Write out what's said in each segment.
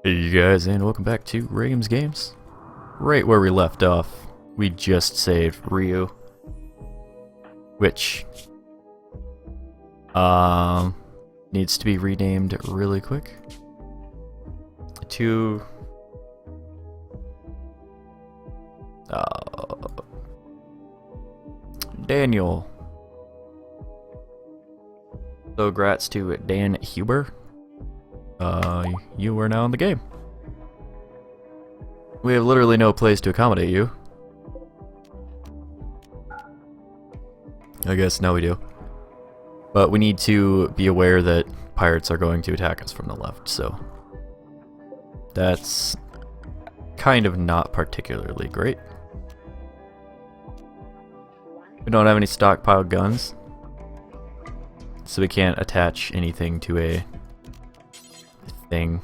Hey you guys, and welcome back to Rames Games. Right where we left off, we just saved Ryu, which needs to be renamed really quick to Daniel. So grats to Dan Huber. You are now in the game. We have literally no place to accommodate you. I guess now we do. But we need to be aware that pirates are going to attack us from the left, so that's kind of not particularly great. We don't have any stockpiled guns, so we can't attach anything to a thing.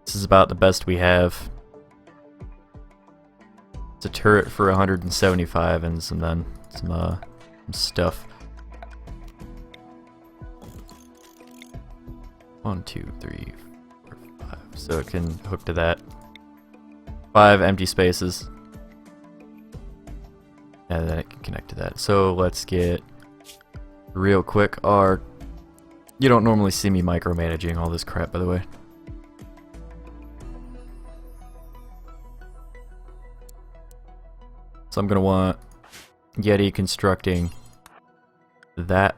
This is about the best we have. It's a turret for 175 and some stuff. 1, 2, 3, 4, 5. So it can hook to that. 5 empty spaces. And then it can connect to that. So let's get real quick our... You don't normally see me micromanaging all this crap, by the way. So I'm gonna want Yeti constructing that.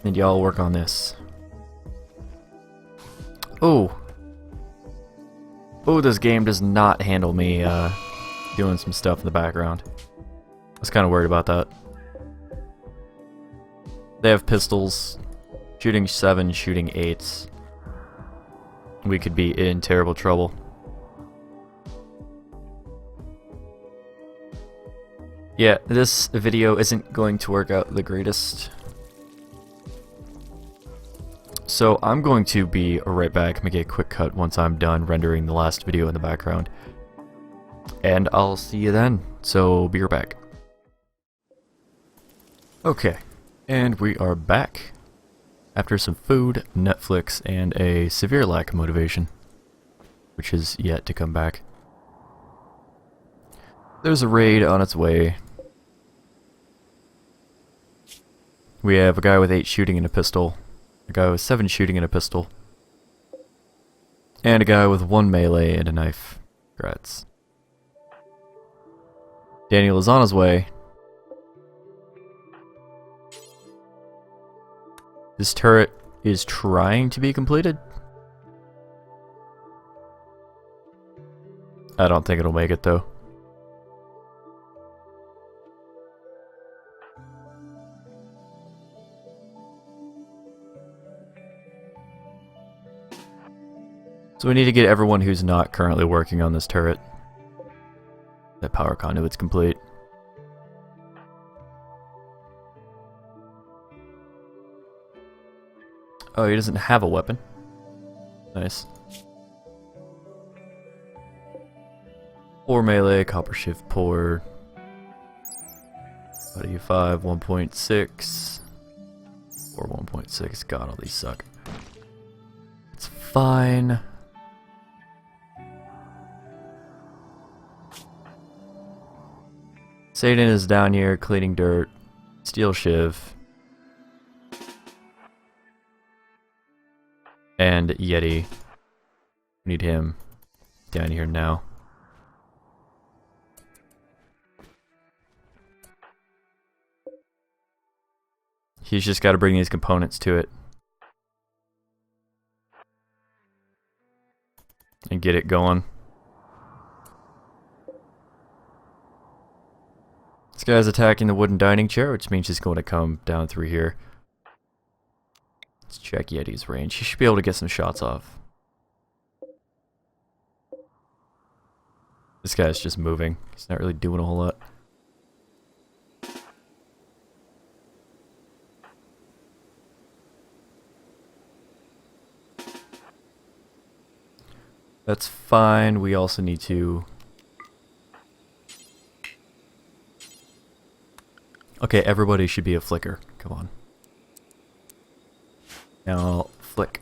And y'all work on this. Oh! Oh, this game does not handle me, doing some stuff in the background. I was kind of worried about that. They have pistols, shooting 7, shooting 8s. We could be in terrible trouble. Yeah, this video isn't going to work out the greatest. So I'm going to be right back, make a quick cut once I'm done rendering the last video in the background. And I'll see you then, so be right back. Okay, and we are back after some food, Netflix, and a severe lack of motivation, which is yet to come back. There's a raid on its way. We have a guy with 8 shooting and a pistol, a guy with 7 shooting and a pistol, and a guy with 1 melee and a knife. Congrats. Daniel is on his way. This turret is trying to be completed. I don't think it'll make it though. So we need to get everyone who's not currently working on this turret. That power conduit's complete. Oh, he doesn't have a weapon. Nice. 4 melee, copper shift pour. Body 5, 1.6. Or 1.6. God, all these suck. It's fine. Satan is down here cleaning dirt. Steel shiv. And Yeti. We need him down here now. He's just got to bring these components to it. And get it going. This guy's attacking the wooden dining chair, which means he's going to come down through here. Let's check Yeti's range. He should be able to get some shots off. This guy's just moving. He's not really doing a whole lot. That's fine. We also need to Okay, everybody should be a flicker. Come on. Now, flick.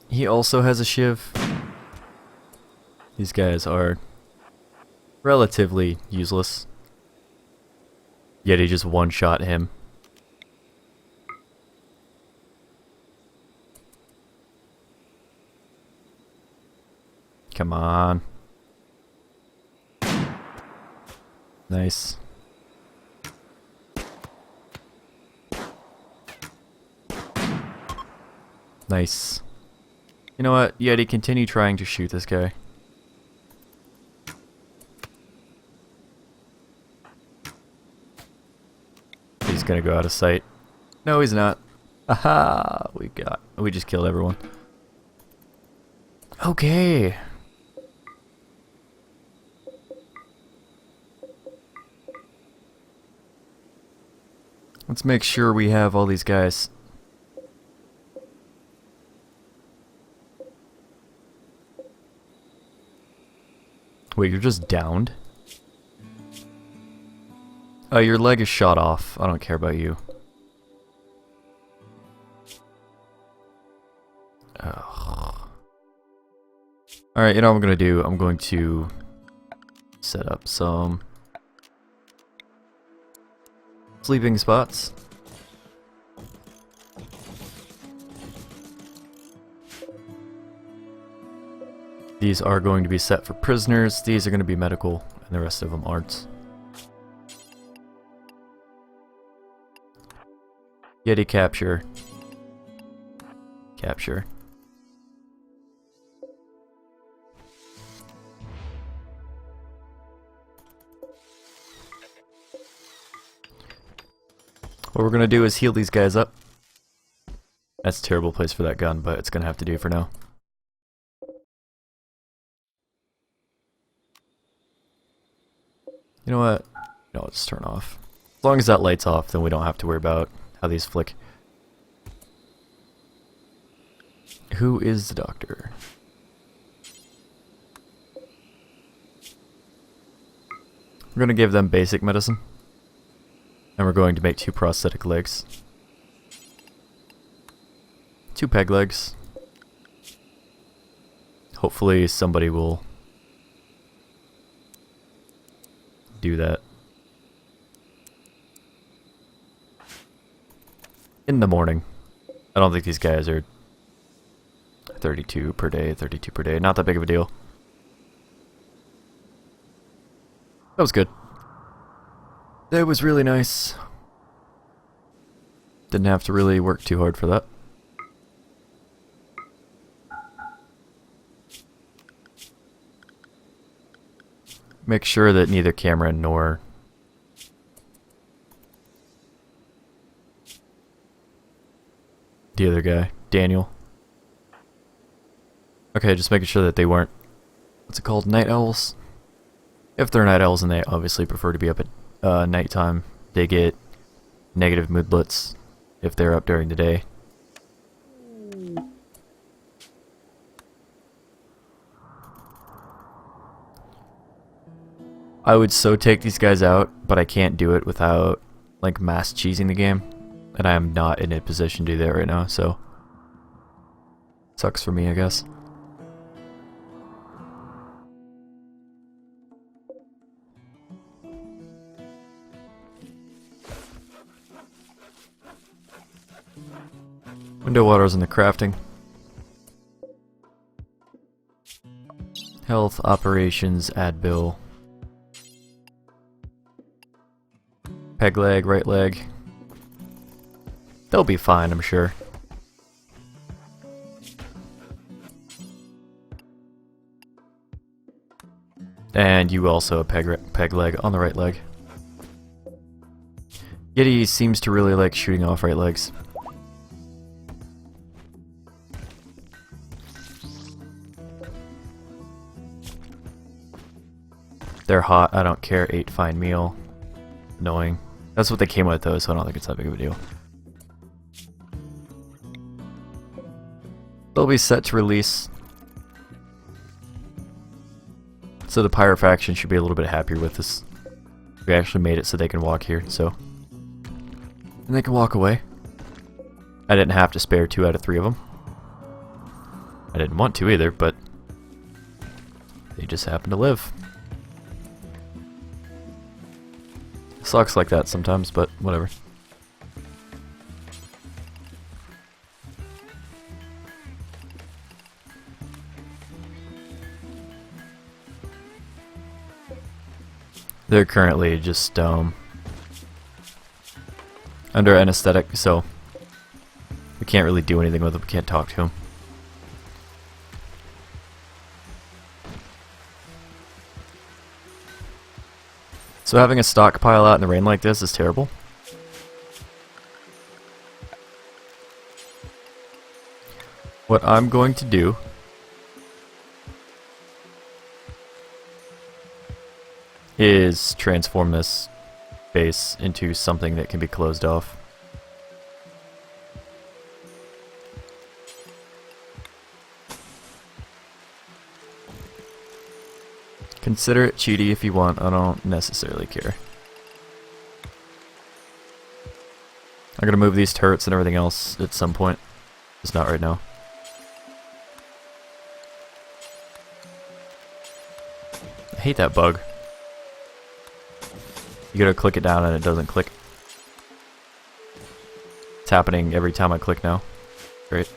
He also has a shiv. These guys are relatively useless. Yet he just one-shot him. Come on. Nice. Nice. You know what? Yeti, continue trying to shoot this guy. He's gonna go out of sight. No, he's not. Aha! We just killed everyone. Okay. Let's make sure we have all these guys. Wait, you're just downed? Oh, your leg is shot off. I don't care about you. Alright, you know what I'm gonna do? I'm going to set up some sleeping spots. These are going to be set for prisoners. These are going to be medical, and the rest of them aren't. Yeti capture. Capture. What we're going to do is heal these guys up. That's a terrible place for that gun, but it's going to have to do for now. You know what? No, let's turn off. As long as that light's off, then we don't have to worry about how these flick. Who is the doctor? We're going to give them basic medicine. And we're going to make 2 prosthetic legs. 2 peg legs. Hopefully somebody will do that. In the morning. I don't think these guys are 32 per day, 32 per day. Not that big of a deal. That was good. That was really nice. Didn't have to really work too hard for that. Make sure that neither Cameron nor the other guy, Daniel. Okay, just making sure that they weren't, what's it called, night owls? If they're night owls and they obviously prefer to be up at nighttime, they get negative moodlets if they're up during the day. I would so take these guys out, but I can't do it without like mass cheesing the game, and I am not in a position to do that right now, so sucks for me, I guess. Window waters in the crafting. Health, operations, add bill. Peg leg, right leg. They'll be fine, I'm sure. And you also a peg leg on the right leg. Yeti seems to really like shooting off right legs. They're hot, I don't care, 8 fine meal. Annoying. That's what they came with though, so I don't think it's that big of a deal. They'll be set to release So the pirate faction should be a little bit happier with this. We actually made it so they can walk here, so... And they can walk away. I didn't have to spare 2 out of 3 of them. I didn't want to either, but... they just happen to live. Sucks like that sometimes, but whatever. They're currently just under anesthetic, so we can't really do anything with them. We can't talk to them. So having a stockpile out in the rain like this is terrible. What I'm going to do is transform this base into something that can be closed off. Consider it cheaty if you want, I don't necessarily care. I'm gonna move these turrets and everything else at some point, just not right now. I hate that bug. You gotta click it down and it doesn't click. It's happening every time I click now. Great.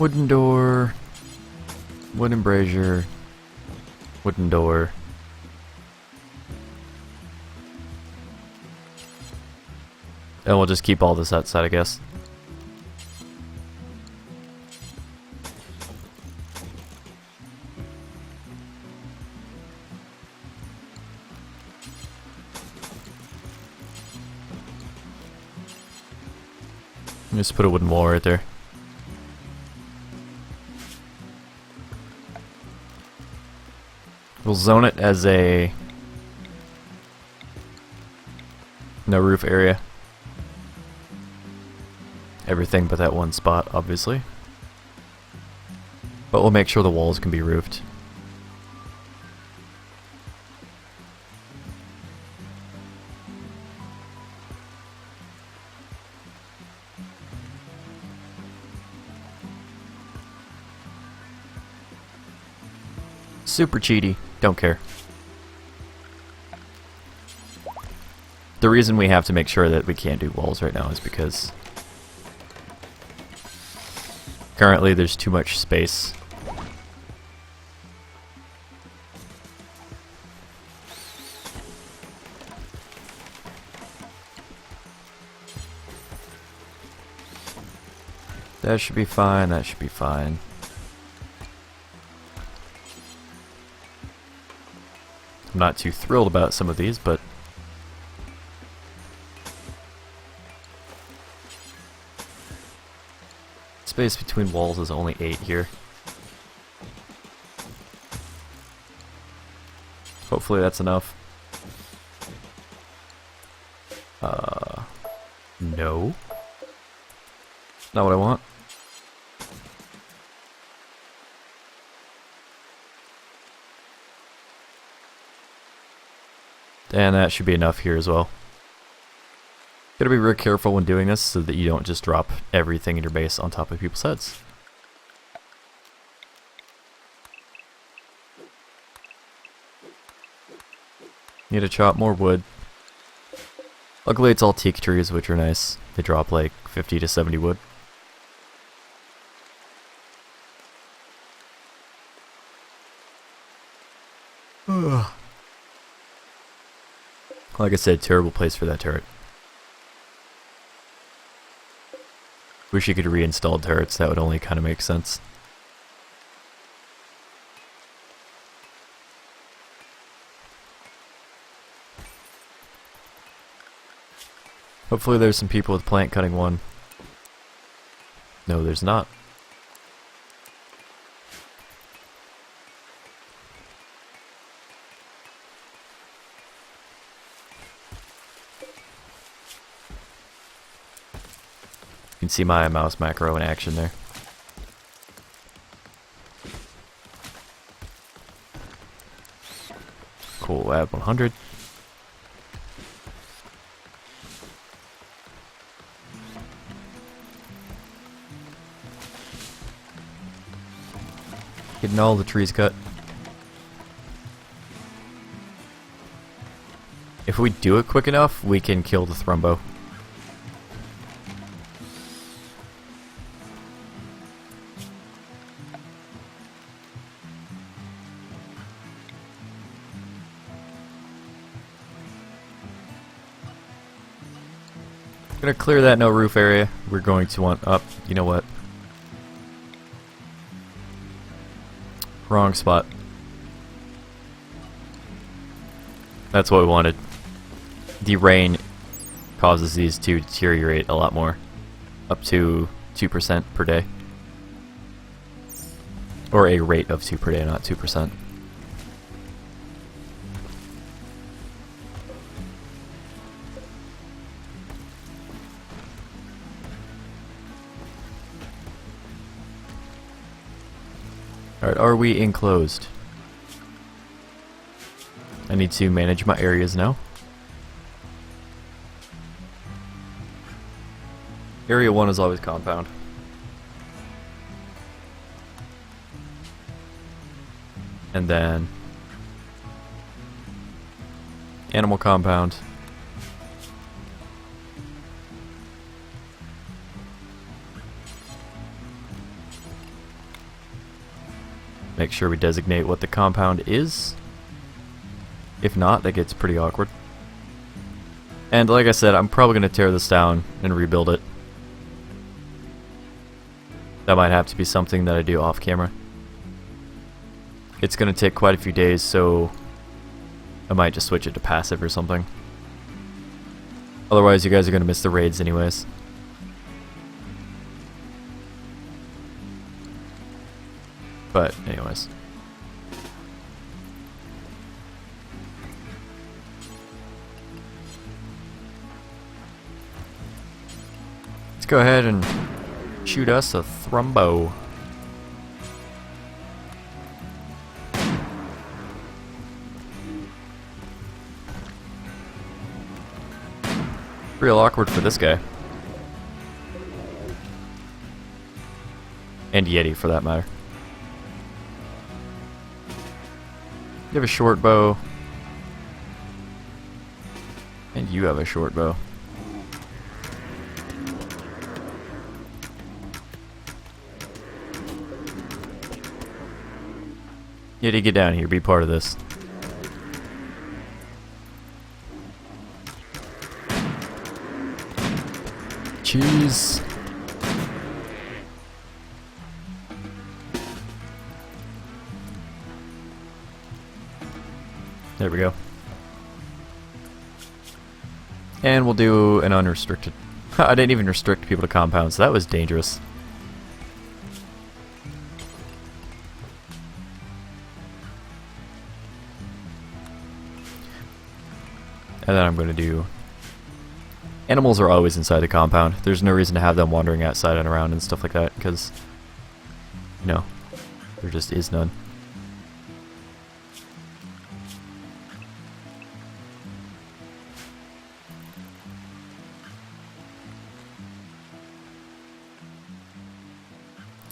Wooden door. Wooden brazier. Wooden door. And we'll just keep all this outside, I guess. Just put a wooden wall right there. We'll zone it as a no roof area. Everything but that one spot, obviously. But we'll make sure the walls can be roofed. Super cheaty, don't care. The reason we have to make sure that we can't do walls right now is because currently there's too much space. That should be fine, that should be fine. I'm not too thrilled about some of these, but space between walls is only 8 here. Hopefully that's enough. No. Not what I want. And that should be enough here as well. Gotta be real careful when doing this so that you don't just drop everything in your base on top of people's heads. Need to chop more wood. Luckily it's all teak trees, which are nice. They drop like 50 to 70 wood. Like I said, terrible place for that turret. Wish you could reinstall turrets, that would only kind of make sense. Hopefully there's some people with plant cutting 1. No, there's not. You can see my mouse macro in action there. Cool, add 100. Getting all the trees cut. If we do it quick enough, we can kill the Thrumbo. Gonna clear that no roof area. We're going to want up. You know what? Wrong spot. That's what we wanted. The rain causes these to deteriorate a lot more. Up to 2% per day. Or a rate of 2 per day, not 2%. Alright, are we enclosed? I need to manage my areas now. Area 1 is always compound. And then animal compound. Make sure we designate what the compound is. If not, that gets pretty awkward. And like I said, I'm probably going to tear this down and rebuild it. That might have to be something that I do off camera. It's going to take quite a few days, so I might just switch it to passive or something. Otherwise, you guys are going to miss the raids anyways. But anyways. Let's go ahead and shoot us a Thrumbo. Real awkward for this guy. And Yeti for that matter. You have a short bow. And you have a short bow. Yeti, get down here, be part of this. Jeez. There we go. And we'll do an unrestricted. I didn't even restrict people to compounds, so that was dangerous. And then I'm going to do... Animals are always inside the compound. There's no reason to have them wandering outside and around and stuff like that, because, you know, there just is none.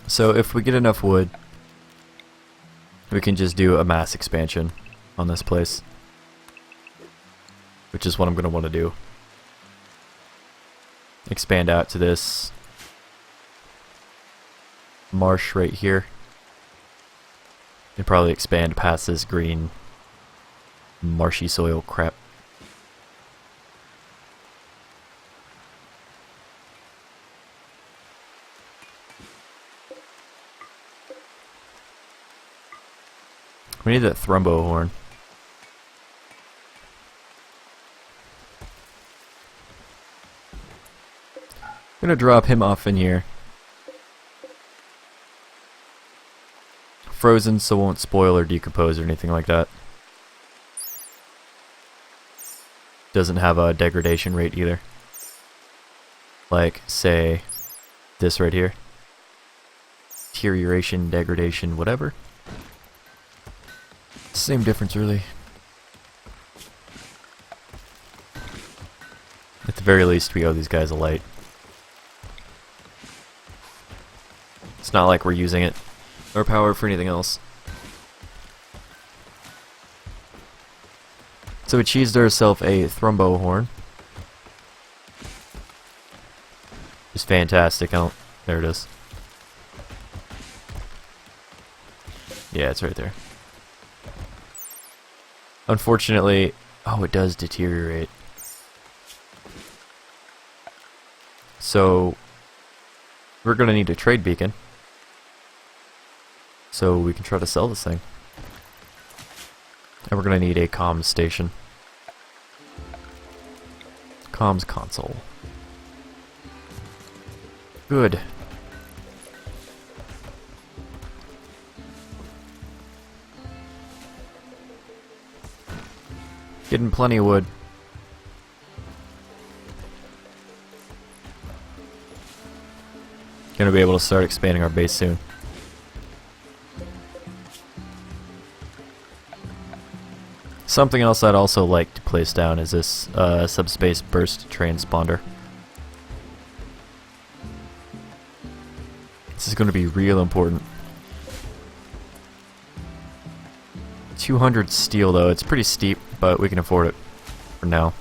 So if we get enough wood, we can just do a mass expansion on this place, which is what I'm going to want to do. Expand out to this marsh right here, and probably expand past this green marshy soil crap. We need that Thrumbo horn. I'm gonna drop him off in here. Frozen so it won't spoil or decompose or anything like that. Doesn't have a degradation rate either. Like, say, this right here. Deterioration, degradation, whatever. Same difference, really. At the very least, we owe these guys a light. It's not like we're using it, or power, for anything else. So we cheesed ourselves a thrumbo horn. It's fantastic. There it is. Yeah, it's right there. Unfortunately, oh, it does deteriorate. So we're gonna need a trade beacon so we can try to sell this thing. And we're gonna need a comms station. Comms console. Good. Getting plenty of wood. Gonna be able to start expanding our base soon. Something else I'd also like to place down is this subspace burst transponder. This is going to be real important. 200 steel though, it's pretty steep, but we can afford it for now.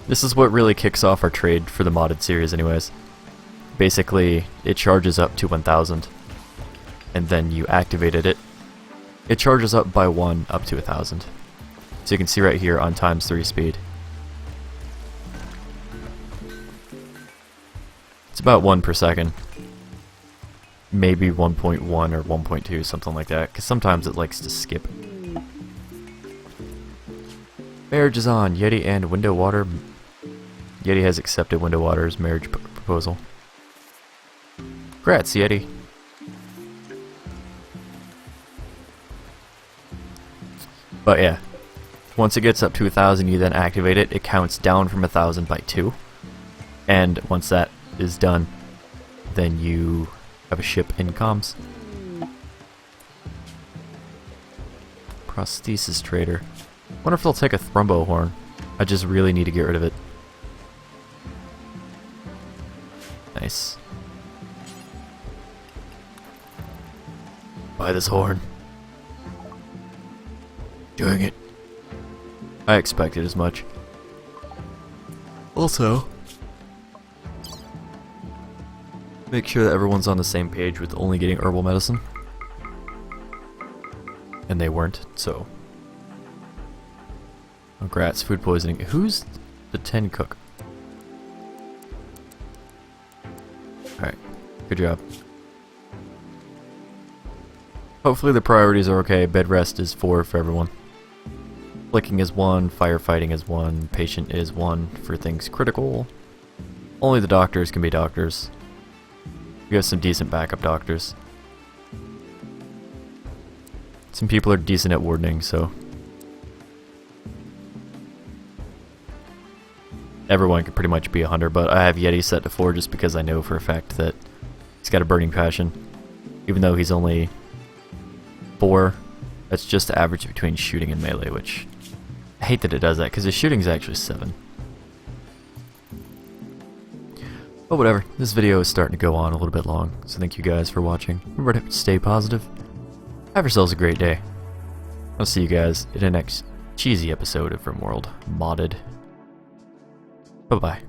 This is what really kicks off our trade for the modded series anyways. Basically, it charges up to 1000, and then you activated it. It charges up by 1 up to 1000. So you can see right here on ×3 speed. It's about 1 per second. Maybe 1.1 or 1.2, something like that, because sometimes it likes to skip. Marriage is on. Yeti and Window Water. Yeti has accepted Window Water's marriage proposal. Congrats, Yeti. But yeah, once it gets up to 1000, you then activate it. It counts down from 1000 by 2. And once that is done, then you have a ship in comms. Prosthesis trader. Wonder if they'll take a thrumbo horn. I just really need to get rid of it. Nice. Buy this horn. Doing it. I expected as much. Also, make sure that everyone's on the same page with only getting herbal medicine. And they weren't, so. Congrats, food poisoning. Who's the 10 cook? Alright, good job. Hopefully the priorities are okay. Bed rest is 4 for everyone. Flicking is 1, firefighting is 1, patient is 1 for things critical. Only the doctors can be doctors. We have some decent backup doctors. Some people are decent at wardening, so everyone could pretty much be a hunter, but I have Yeti set to 4 just because I know for a fact that he's got a burning passion. Even though he's only 4, that's just the average between shooting and melee, which I hate that it does that because his shooting is actually 7. But whatever, this video is starting to go on a little bit long, so thank you guys for watching. Remember to stay positive. Have yourselves a great day. I'll see you guys in the next cheesy episode of Rimworld Modded. Bye-bye.